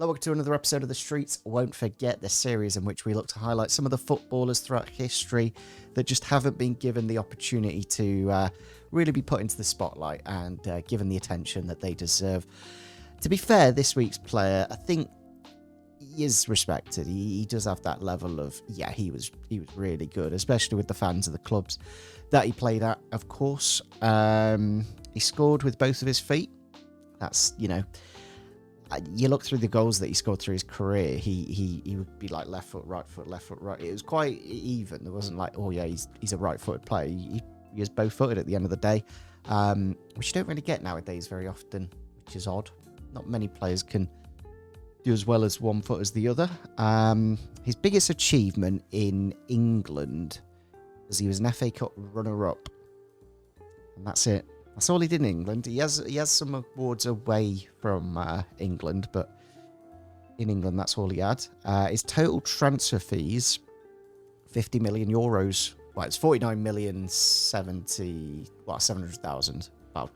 Welcome to another episode of The Streets Won't Forget, the series in which we look to highlight some of the footballers throughout history that just haven't been given the opportunity to really be put into the spotlight and given the attention that they deserve. To be fair, this week's player, I think, he is respected. He does have that level of, yeah, he was really good, especially with the fans of the clubs that he played at, of course. He scored with both of his feet. That's, you look through the goals that he scored through his career, he would be like left foot, right foot, left foot, right. It was quite even. There wasn't like, oh yeah, he's a right-footed player. He is both-footed at the end of the day, which you don't really get nowadays very often, which is odd. Not many players can do as well as one foot as the other. His biggest achievement in England was he was an FA Cup runner-up, and that's it. That's all he did in England. He has some awards away from England, but in England, that's all he had. His total transfer fees, 50 million euros. Well, it's 700,000. Well,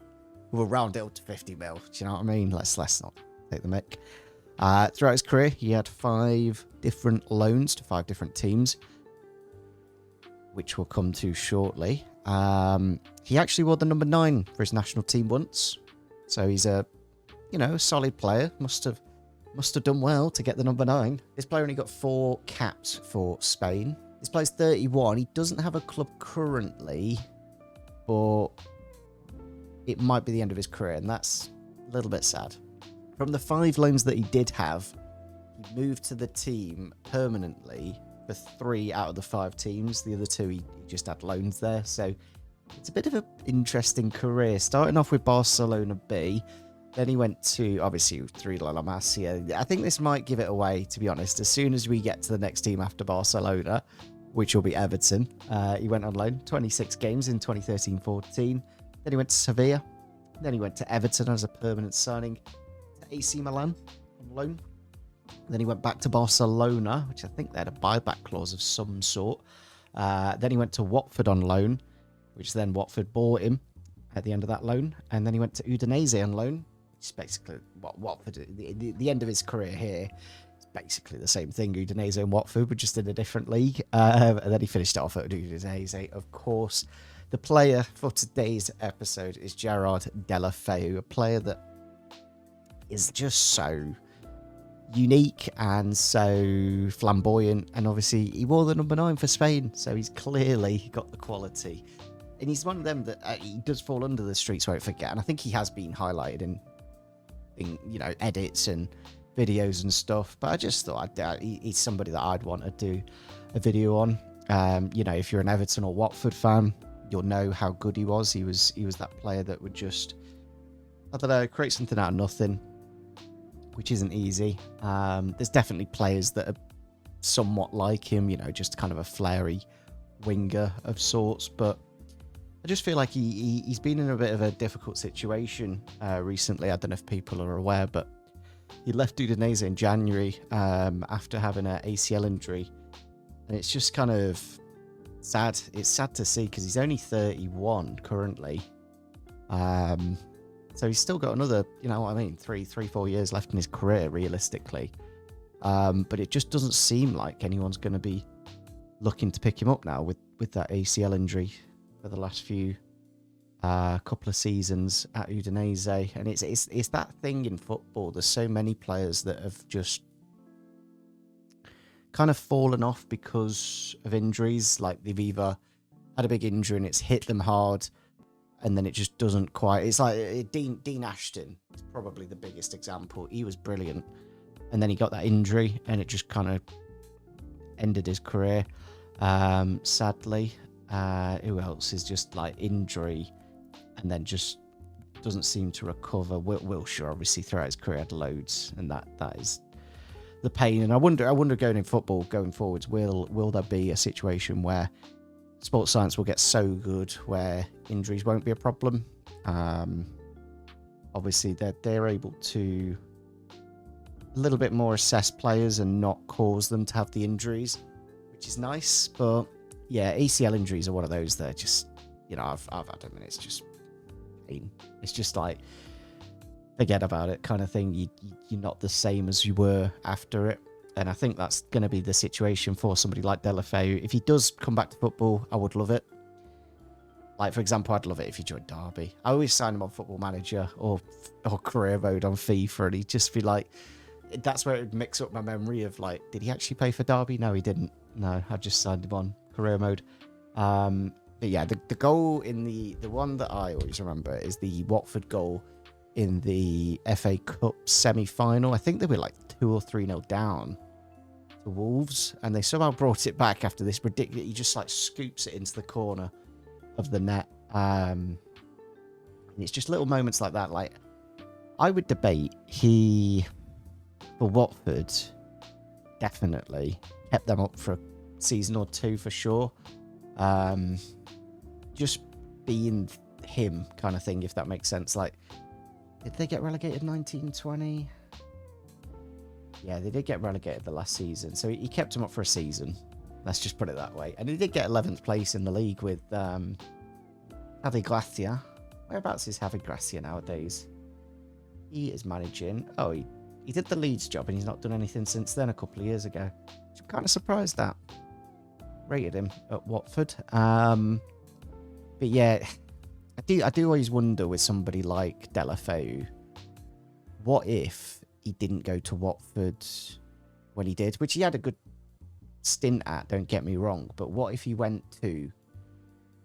we'll round it up to 50 mil. Do you know what I mean? Let's not take the mick. Throughout his career, he had 5 different loans to 5 different teams, which we'll come to shortly. He actually wore the number 9 for his national team once, so he's a solid player. Must have done well to get the number 9. This player only got 4 caps for Spain. This player's 31. He doesn't have a club currently, but it might be the end of his career, and that's a little bit sad. From the 5 loans that he did have, he moved to the team permanently for 3 out of the 5 teams. The other 2, he just had loans there. So it's a bit of an interesting career. Starting off with Barcelona B, then he went to, obviously, through La Masia. I think this might give it away, to be honest. As soon as we get to the next team after Barcelona, which will be Everton, he went on loan, 26 games in 2013-14. Then he went to Sevilla. Then he went to Everton as a permanent signing, to AC Milan on loan. Then he went back to Barcelona, which I think they had a buyback clause of some sort. Then he went to Watford on loan, which then Watford bought him at the end of that loan. And then he went to Udinese on loan, which is basically what Watford, the end of his career here. It's basically the same thing, Udinese and Watford, but just in a different league. And then he finished it off at Udinese, of course. The player for today's episode is Gerard Deulofeu, a player that is just so unique and so flamboyant, and obviously he wore the number 9 for Spain, so he's clearly got the quality, and he's one of them that he does fall under the Streets Won't Forget, and I think he has been highlighted in edits and videos and stuff, but I just thought he's somebody that I'd want to do a video on. If you're an Everton or Watford fan, you'll know how good he was. He was that player that would just, I don't know, create something out of nothing, which isn't easy. There's definitely players that are somewhat like him, just kind of a flary winger of sorts. But I just feel like he's been in a bit of a difficult situation recently. I don't know if people are aware, but he left Udinese in January after having an ACL injury. And it's just kind of sad. It's sad to see because he's only 31 currently. So he's still got another, 3-4 years left in his career, realistically. But it just doesn't seem like anyone's going to be looking to pick him up now with that ACL injury for the last few couple of seasons at Udinese. And it's that thing in football. There's so many players that have just kind of fallen off because of injuries. Like they've either had a big injury and it's hit them hard, and then it just doesn't quite. It's like Dean Ashton is probably the biggest example. He was brilliant, and then he got that injury, and it just kind of ended his career. Sadly, who else is just like injury, and then just doesn't seem to recover? Wilshere, obviously, throughout his career had loads, and that is the pain. And I wonder going forwards, will there be a situation where sports science will get so good where injuries won't be a problem? Obviously, they're able to a little bit more assess players and not cause them to have the injuries, which is nice. But yeah, ACL injuries are one of those that are just, I've had them, and it's just pain. It's just like forget about it kind of thing. You're not the same as you were after it. And I think that's going to be the situation for somebody like Deulofeu. If he does come back to football, I would love it. Like, for example, I'd love it if he joined Derby. I always sign him on Football Manager or career mode on FIFA, and he'd just be like, that's where it would mix up my memory of, like, did he actually play for Derby? No, he didn't. No, I just signed him on career mode. But yeah, the goal in the one that I always remember is the Watford goal in the FA Cup semi-final. I think they were like 2 or 3-0 down to Wolves, and they somehow brought it back after this ridiculous. He just like scoops it into the corner of the net. And it's just little moments like that. Like, I would debate he, for Watford, definitely kept them up for a season or 2 for sure. Just being him kind of thing, if that makes sense. Like, did they get relegated 1920? Yeah, they did get relegated the last season. So he kept them up for a season. Let's just put it that way. And he did get 11th place in the league with Javi Gracia. Whereabouts is Javi Gracia nowadays? He is managing. Oh, he did the Leeds job and he's not done anything since then, a couple of years ago. Which I'm kind of surprised at. Rated him at Watford. But yeah, I do always wonder with somebody like Deulofeu, what if he didn't go to Watford when he did, which he had a good stint at, don't get me wrong, but what if he went to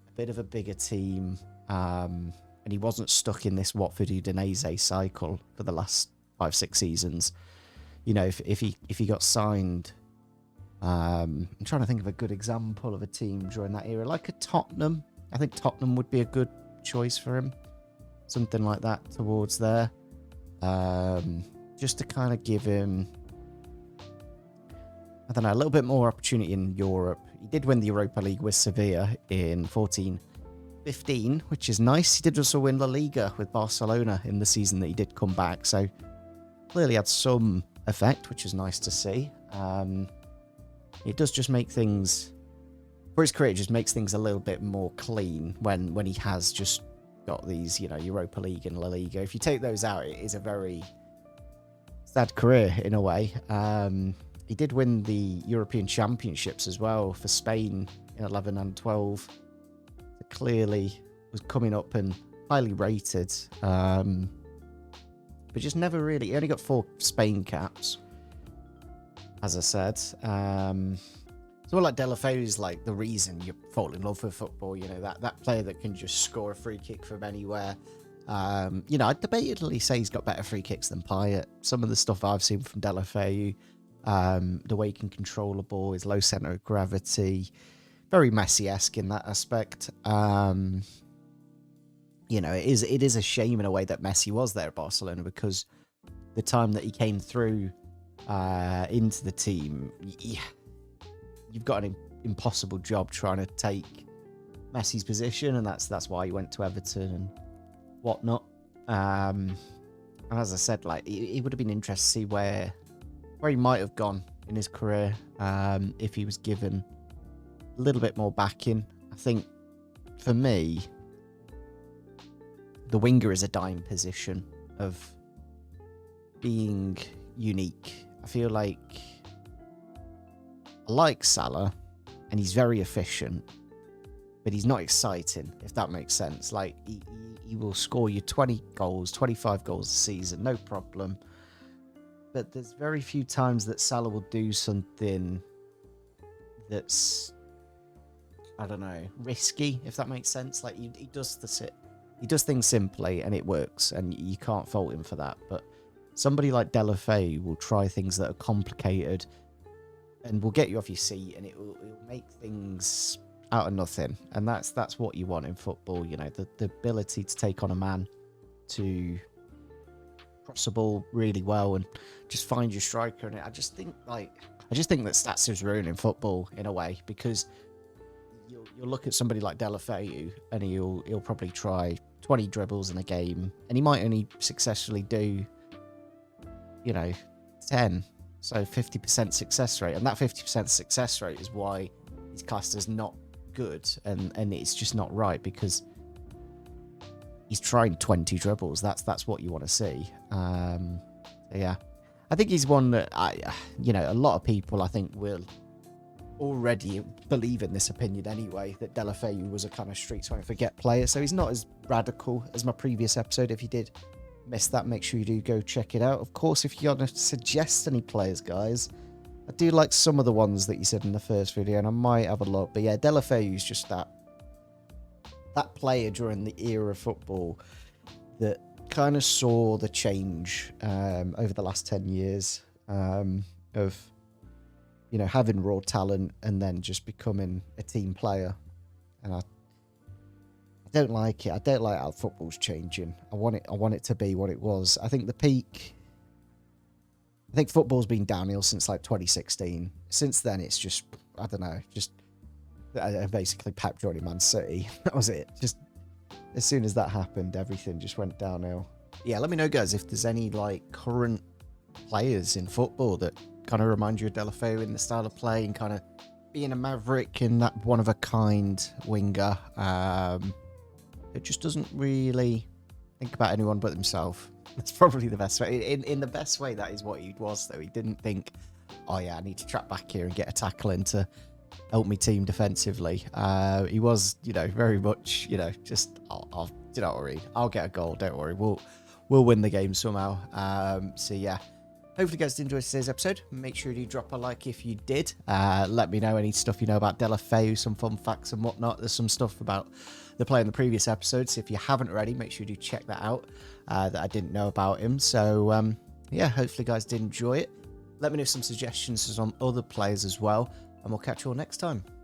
a bit of a bigger team, and he wasn't stuck in this Watford Udinese cycle for the last 5-6 seasons? You know, if he got signed, I'm trying to think of a good example of a team during that era, like a Tottenham. I think Tottenham would be a good choice for him, something like that towards there, just to kind of give him, I don't know, a little bit more opportunity in Europe. He did win the Europa League with Sevilla in 14-15, which is nice. He did also win La Liga with Barcelona in the season that he did come back, so clearly had some effect, which is nice to see. It does just make things, for his career, it just makes things a little bit more clean when he has just got these, you know, Europa League and La Liga. If you take those out, it is a very sad career in a way. He did win the European Championships as well for Spain in 11 and 12. So clearly was coming up and highly rated. But just never really, he only got 4 Spain caps, as I said. So like Deulofeu is like the reason you fall in love with football, you know, that player that can just score a free kick from anywhere. You know, I'd debatedly say he's got better free kicks than Payet. Some of the stuff I've seen from Deulofeu, the way he can control the ball, his low centre of gravity, very Messi-esque in that aspect. You know, it is a shame in a way that Messi was there at Barcelona, because the time that he came through into the team, you've got an impossible job trying to take Messi's position, and that's why he went to Everton and whatnot. And as I said, like, it would have been interesting to see where he might have gone in his career if he was given a little bit more backing. I think for me, the winger is a dying position of being unique. I feel like I like Salah, and he's very efficient, but he's not exciting, if that makes sense. Like, he will score you 20 goals, 25 goals a season, no problem. But there's very few times that Salah will do something that's, I don't know, risky, if that makes sense. Like, he does things simply, and it works, and you can't fault him for that. But somebody like Deulofeu will try things that are complicated and will get you off your seat, and it will make things out of nothing. And that's what you want in football, you know, the ability to take on a man, to cross the ball really well and just find your striker. And I just think that stats is ruining football in a way, because you'll look at somebody like Deulofeu and he'll probably try 20 dribbles in a game, and he might only successfully do, you know, 10. So 50% success rate, and that 50% success rate is why he's classed as not good, and it's just not right, because he's trying 20 dribbles. That's what you want to see. Yeah, I think he's one that a lot of people I think will already believe in this opinion anyway, that Deulofeu was a kind of streets won't forget player. So he's not as radical as my previous episode. If you did miss that, make sure you do go check it out. Of course, if you want to suggest any players, guys, I do like some of the ones that you said in the first video, and I might have a look. But yeah, Deulofeu is just that player during the era of football that kind of saw the change over the last 10 years of, having raw talent and then just becoming a team player. And I don't like it. I don't like how football's changing. I want it to be what it was. I think football's been downhill since like 2016. Since then, it's just, I don't know, basically Pep joining Man City. That was it. Just as soon as that happened, everything just went downhill. Yeah, let me know, guys, if there's any like current players in football that kind of remind you of Deulofeu in the style of play and kind of being a maverick and that one-of-a-kind winger. It just doesn't really think about anyone but himself. That's probably the best way. In the best way, that is what he was, though. He didn't think, oh yeah, I need to trap back here and get a tackle in to help me team defensively. He was, very much, just, I'll do you know what I mean? I'll get a goal, don't worry. We'll win the game somehow. So yeah, hopefully you guys did enjoy today's episode. Make sure you drop a like if you did. Let me know any stuff you know about Deulofeu, some fun facts and whatnot. There's some stuff about the player in the previous episodes. If you haven't already, make sure you do check that out, that I didn't know about him. So yeah, hopefully you guys did enjoy it. Let me know some suggestions on other players as well, and we'll catch you all next time.